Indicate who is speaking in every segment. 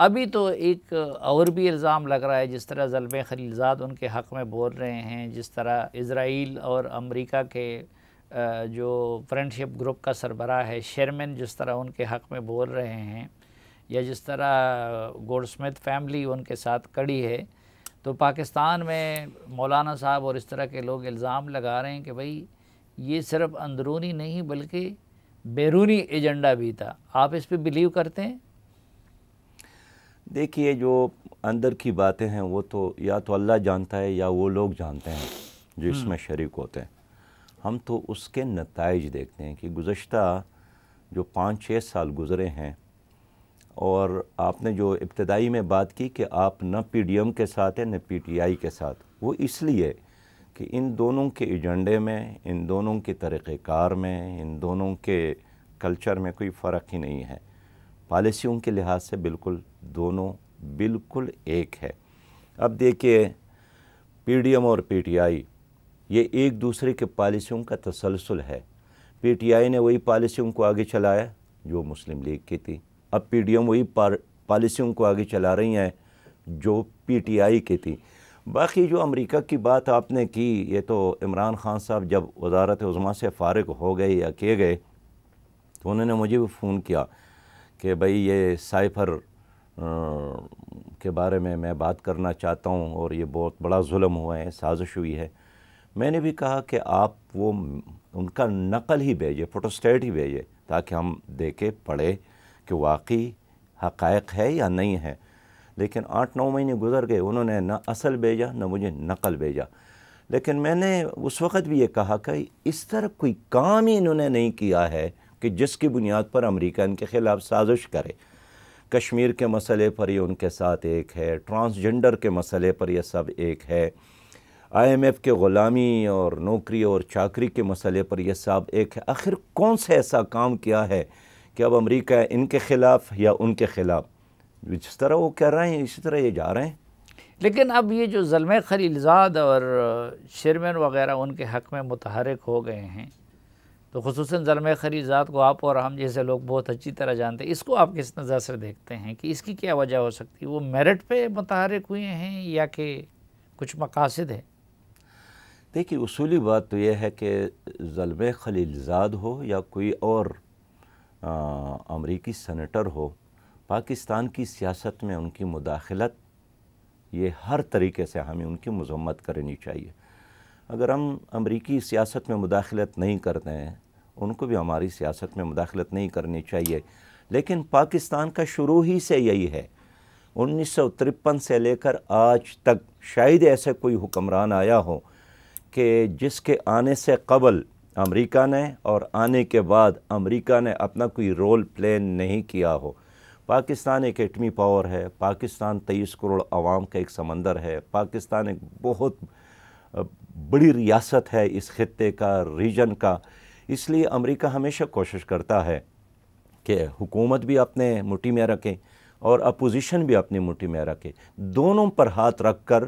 Speaker 1: ابھی تو ایک اور بھی الزام لگ رہا ہے، جس طرح زلمے خلیلزاد ان کے حق میں بول رہے ہیں، جس طرح اسرائیل اور امریکہ کے جو فرینڈشپ گروپ کا سربراہ ہے شیرمن جس طرح ان کے حق میں بول رہے ہیں، یا جس طرح گولڈ سمتھ فیملی ان کے ساتھ کڑی ہے، تو پاکستان میں مولانا صاحب اور اس طرح کے لوگ الزام لگا رہے ہیں کہ بھئی یہ صرف اندرونی نہیں بلکہ بیرونی ایجنڈا بھی تھا۔ آپ اس پہ بلیو کرتے ہیں؟
Speaker 2: دیکھیے، جو اندر کی باتیں ہیں وہ تو یا تو اللہ جانتا ہے یا وہ لوگ جانتے ہیں جو اس میں شریک ہوتے ہیں۔ ہم تو اس کے نتائج دیکھتے ہیں کہ گزشتہ جو 5-6 سال گزرے ہیں، اور آپ نے جو ابتدائی میں بات کی کہ آپ نہ پی ڈی ایم کے ساتھ ہیں نہ پی ٹی آئی کے ساتھ، وہ اس لیے کہ ان دونوں کے ایجنڈے میں، ان دونوں کے طریقہ کار میں، ان دونوں کے کلچر میں کوئی فرق ہی نہیں ہے۔ پالیسیوں کے لحاظ سے بالکل دونوں بالکل ایک ہے۔ اب دیکھیے، پی ڈی ایم اور پی ٹی آئی یہ ایک دوسرے کے پالیسیوں کا تسلسل ہے۔ پی ٹی آئی نے وہی پالیسیوں کو آگے چلایا جو مسلم لیگ کی تھی، اب پی ڈی ایم وہی پالیسیوں کو آگے چلا رہی ہیں جو پی ٹی آئی کی تھی۔ باقی جو امریکہ کی بات آپ نے کی، یہ تو عمران خان صاحب جب وزارت عظمیٰ سے فارغ ہو گئے یا کیے گئے تو انہوں نے مجھے بھی فون کیا کہ بھئی یہ سائفر کے بارے میں بات کرنا چاہتا ہوں، اور یہ بہت بڑا ظلم ہوا ہے، سازش ہوئی ہے۔ میں نے بھی کہا کہ آپ وہ ان کا نقل ہی بھیجے، فوٹوسٹیٹ ہی بھیجے، تاکہ ہم دیکھیں پڑھیں کہ واقعی حقائق ہے یا نہیں ہے۔ لیکن 8-9 مہینے گزر گئے، انہوں نے نہ اصل بھیجا نہ مجھے نقل بھیجا۔ لیکن میں نے اس وقت بھی یہ کہا کہ اس طرح کوئی کام ہی انہوں نے نہیں کیا ہے کہ جس کی بنیاد پر امریکہ ان کے خلاف سازش کرے۔ کشمیر کے مسئلے پر یہ ان کے ساتھ ایک ہے، ٹرانسجنڈر کے مسئلے پر یہ سب ایک ہے، آئی ایم ایف کے غلامی اور نوکری اور چاکری کے مسئلے پر یہ سب ایک ہے۔ آخر کون سا ایسا کام کیا ہے کہ اب امریکہ ان کے خلاف یا ان کے خلاف؟ جس طرح وہ کہہ رہے ہیں اسی طرح یہ جا رہے ہیں۔
Speaker 1: لیکن اب یہ جو زلمے خلیلزاد اور شیرمن وغیرہ ان کے حق میں متحرک ہو گئے ہیں، تو خصوصاً زلمے خلیلزاد کو آپ اور ہم جیسے لوگ بہت اچھی طرح جانتے ہیں، اس کو آپ کس نظر سے دیکھتے ہیں کہ اس کی کیا وجہ ہو سکتی ہے؟ وہ میرٹ پہ متحرک ہوئے ہیں یا کہ کچھ مقاصد ہے؟
Speaker 2: دیکھیے، اصولی بات تو یہ ہے کہ زلمے خلیلزاد ہو یا کوئی اور امریکی سینیٹر ہو، پاکستان کی سیاست میں ان کی مداخلت یہ ہر طریقے سے ہمیں ان کی مذمت کرنی چاہیے۔ اگر ہم امریکی سیاست میں مداخلت نہیں کرتے ہیں، ان کو بھی ہماری سیاست میں مداخلت نہیں کرنی چاہیے۔ لیکن پاکستان کا شروع ہی سے یہی ہے، 1953 سے لے کر آج تک شاید ایسے کوئی حکمران آیا ہو کہ جس کے آنے سے قبل امریکہ نے اور آنے کے بعد امریکہ نے اپنا کوئی رول پلے نہیں کیا ہو۔ پاکستان ایک ایٹمی پاور ہے، پاکستان 23 کروڑ عوام کا ایک سمندر ہے، پاکستان ایک بہت بڑی ریاست ہے اس خطے کا، ریجن کا۔ اس لیے امریکہ ہمیشہ کوشش کرتا ہے کہ حکومت بھی اپنے مٹھی میں رکھے اور اپوزیشن بھی اپنی مٹھی میں رکھے، دونوں پر ہاتھ رکھ کر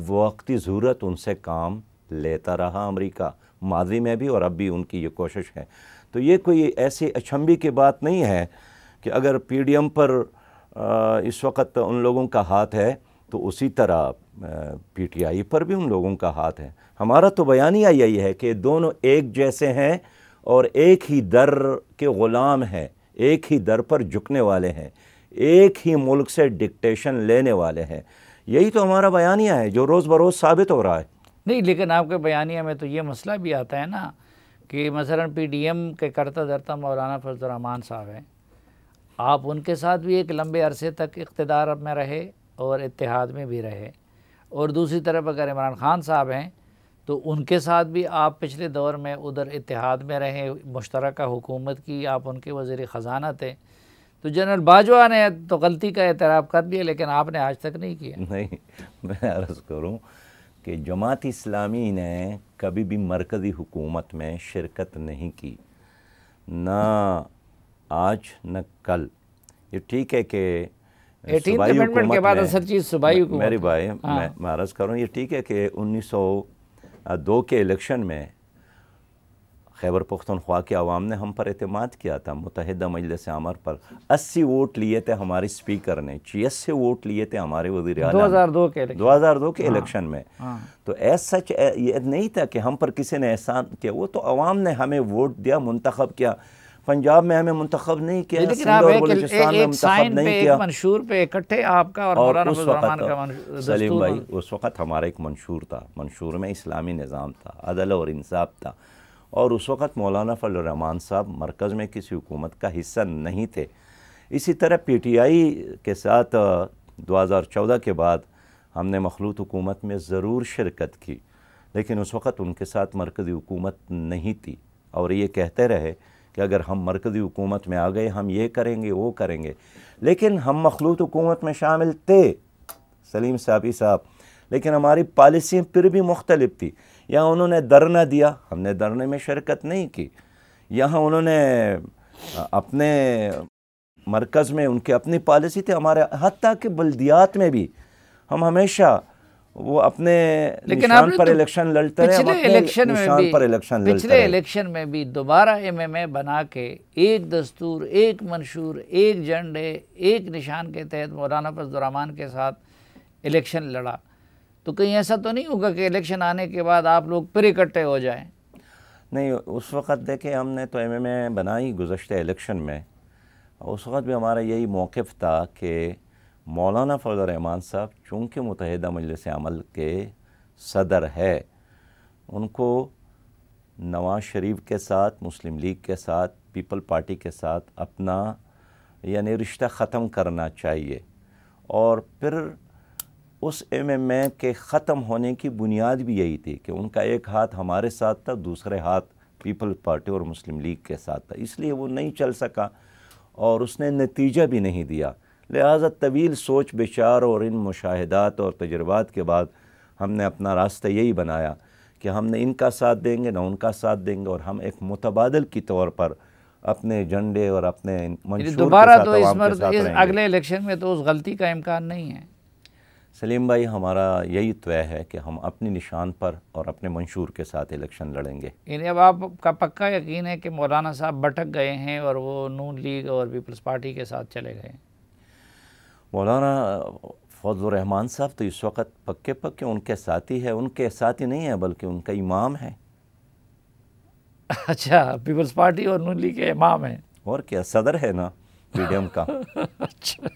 Speaker 2: وقتی ضرورت ان سے کام لیتا رہا امریکہ، ماضی میں بھی اور اب بھی ان کی یہ کوشش ہے۔ تو یہ کوئی ایسی اچنبھی کی بات نہیں ہے کہ اگر پی ڈی ایم پر اس وقت ان لوگوں کا ہاتھ ہے تو اسی طرح پی ٹی آئی پر بھی ان لوگوں کا ہاتھ ہے۔ ہمارا تو بیانیہ یہی ہے کہ دونوں ایک جیسے ہیں اور ایک ہی در کے غلام ہیں، ایک ہی در پر جھکنے والے ہیں، ایک ہی ملک سے ڈکٹیشن لینے والے ہیں۔ یہی تو ہمارا بیانیہ ہے جو روز بروز ثابت ہو رہا ہے۔
Speaker 1: نہیں، لیکن آپ کے بیانیہ میں تو یہ مسئلہ بھی آتا ہے نا کہ مثلا پی ڈی ایم کے کرتا دھرتا مولانا فضل الرحمان صاحب ہیں، آپ ان کے ساتھ بھی ایک لمبے عرصے تک اقتدار میں رہے اور اتحاد میں بھی رہے، اور دوسری طرف اگر عمران خان صاحب ہیں تو ان کے ساتھ بھی آپ پچھلے دور میں ادھر اتحاد میں رہے، مشترکہ حکومت کی، آپ ان کے وزیر خزانہ تھے۔ تو جنرل باجوہ نے تو غلطی کا اعتراف کر لیا لیکن آپ نے آج تک نہیں کیا۔
Speaker 2: نہیں، میں عرض کروں کہ جماعت اسلامی نے کبھی بھی مرکزی حکومت میں شرکت نہیں کی، نہ آج نہ کل۔ یہ ٹھیک ہے کہ
Speaker 1: 18th امنڈمنٹ کے بعد اصل چیز صوبائی حکومت
Speaker 2: میری بھائی میں عرض کروں، یہ ٹھیک ہے کہ 1902 کے الیکشن میں خیبر پختونخوا کے عوام نے ہم پر اعتماد کیا تھا، متحدہ مجلس عامر پر 80 ووٹ لیے تھے ہمارے اسپیکر نے، 86 ووٹ لیے تھے ہمارے وزیر اعلیٰ 2002 کے الیکشن میں۔ تو ایز سچ یہ نہیں تھا کہ ہم پر کسی نے احسان کیا، وہ تو عوام نے ہمیں ووٹ دیا، منتخب کیا۔ پنجاب میں ہمیں منتخب نہیں کیا،
Speaker 1: لیکن
Speaker 2: سندھ
Speaker 1: آپ
Speaker 2: اور بلوچستان میں منتخب نہیں کیا۔
Speaker 1: منشور پہ اکٹھے آپ کا اور مولانا فضل الرحمان کا
Speaker 2: سلیم بھائی اس وقت ہمارا ایک منشور تھا، منشور میں اسلامی نظام تھا، عدل اور انصاف تھا، اور اس وقت مولانا فضل الرحمان صاحب مرکز میں کسی حکومت کا حصہ نہیں تھے۔ اسی طرح پی ٹی آئی کے ساتھ 2014 کے بعد ہم نے مخلوط حکومت میں ضرور شرکت کی، لیکن اس وقت ان کے ساتھ مرکزی حکومت نہیں تھی، اور یہ کہتے رہے کہ اگر ہم مرکزی حکومت میں آ گئے ہم یہ کریں گے وہ کریں گے، لیکن ہم مخلوط حکومت میں شامل تھے سلیم صاحبی صاحب، لیکن ہماری پالیسی پھر بھی مختلف تھی۔ یہاں انہوں نے دھرنا دیا، ہم نے دھرنے میں شرکت نہیں کی۔ یہاں انہوں نے اپنے مرکز میں ان کی اپنی پالیسی تھی، ہمارے حتیٰ کہ بلدیات میں بھی ہم ہمیشہ وہ اپنے نشان پر الیکشن لڑتے رہے، پچھلے
Speaker 1: الیکشن میں بھی دوبارہ ایم ایم اے بنا کے ایک دستور، ایک منشور، ایک جھنڈے، ایک نشان کے تحت مولانا فضل الرحمان کے ساتھ الیکشن لڑا۔ تو کہیں ایسا تو نہیں ہوگا کہ الیکشن آنے کے بعد آپ لوگ پھر اکٹھے ہو جائیں؟
Speaker 2: نہیں، اس وقت دیکھیں ہم نے تو ایم ایم اے بنائی گزشتہ الیکشن میں، اس وقت بھی ہمارا یہی موقف تھا کہ مولانا فضل الرحمان صاحب چونکہ متحدہ مجلس عمل کے صدر ہے، ان کو نواز شریف کے ساتھ، مسلم لیگ کے ساتھ، پیپل پارٹی کے ساتھ اپنا یعنی رشتہ ختم کرنا چاہیے، اور پھر اس ایم ایم اے کے ختم ہونے کی بنیاد بھی یہی تھی کہ ان کا ایک ہاتھ ہمارے ساتھ تھا، دوسرے ہاتھ پیپل پارٹی اور مسلم لیگ کے ساتھ تھا، اس لیے وہ نہیں چل سکا اور اس نے نتیجہ بھی نہیں دیا۔ لہٰذا طویل سوچ بچار اور ان مشاہدات اور تجربات کے بعد ہم نے اپنا راستہ یہی بنایا کہ ہم نے ان کا ساتھ دیں گے نہ ان کا ساتھ دیں گے، اور ہم ایک متبادل کی طور پر اپنے جھنڈے اور اپنے منشور
Speaker 1: دوبارہ تو اس اگلے الیکشن میں تو اس غلطی کا امکان نہیں ہے۔
Speaker 2: سلیم بھائی ہمارا یہی طے ہے کہ ہم اپنی نشان پر اور اپنے منشور کے ساتھ الیکشن لڑیں گے۔
Speaker 1: یعنی اب آپ کا پکا یقین ہے کہ مولانا صاحب بھٹک گئے ہیں اور وہ نون لیگ اور پیپلز پارٹی کے ساتھ چلے گئے ہیں؟
Speaker 2: مولانا فضل الرحمان صاحب تو اس وقت پکے ان کے ساتھی ہے، ان کے ساتھی نہیں ہے بلکہ ان کا امام ہے۔
Speaker 1: اچھا، پیپلز پارٹی اور نون لیگ کے امام ہیں؟
Speaker 2: اور کیا، صدر ہے نا پی ڈی ایم کا۔
Speaker 1: اچھا